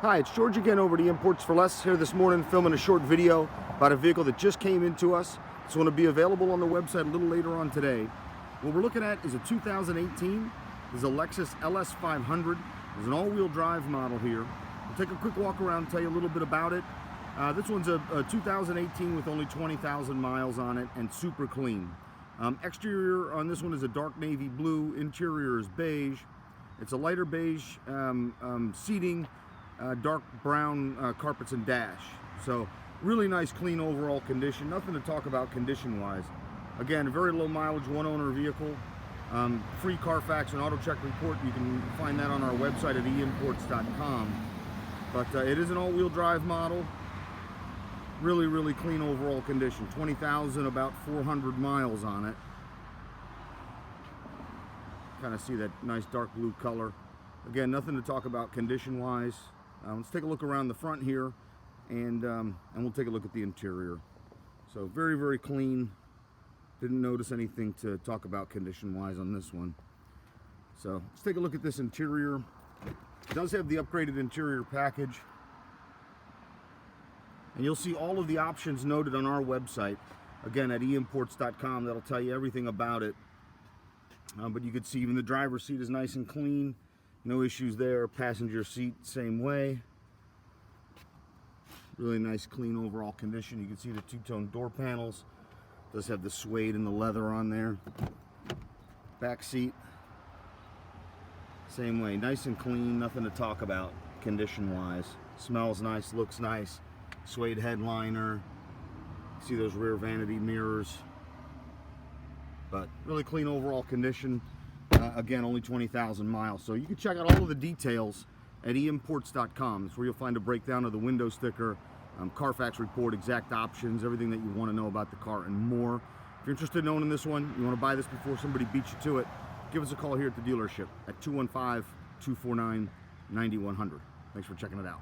Hi, it's George again over at eimports4Less here this morning, filming a short video about a vehicle that just came into us. It's going to be available on the website a little later on today. What we're looking at is a 2018. This is a Lexus LS500. It's an all-wheel drive model here. We'll take a quick walk around, tell you a little bit about it. This one's a 2018 with only 20,000 miles on it and super clean. Exterior on this one is a dark navy blue. Interior is beige. It's a lighter beige seating. Dark brown carpets and dash. So really nice, clean overall condition. Nothing to talk about condition wise. Again, very low mileage, one owner vehicle. Free Carfax and auto check report. You can find that on our website at eimports4Less. But it is an all-wheel drive model. Really clean overall condition. 20,000, about 400 miles on it. Kind of see that nice dark blue color. Again, nothing to talk about condition wise. Let's take a look around the front here, and we'll take a look at the interior. So very clean. Didn't notice anything to talk about condition wise on this one. So let's take a look at this interior. It does have the upgraded interior package, and you'll see all of the options noted on our website, again at eimports.com. That'll tell you everything about it. But you can see even the driver's seat is nice and clean. No issues there. Passenger seat, same way. Really nice, clean overall condition. You can see the two-tone door panels. Does have the suede and the leather on there. Back seat, same way. Nice and clean. Nothing to talk about condition-wise. Smells nice, looks nice. Suede headliner. See those rear vanity mirrors. But really clean overall condition. Again, only 20,000 miles. So you can check out all of the details at eimports.com. That's where you'll find a breakdown of the window sticker, Carfax report, exact options, everything that you want to know about the car and more. If you're interested in owning this one, you want to buy this before somebody beats you to it, give us a call here at the dealership at 215-249-9100. Thanks for checking it out.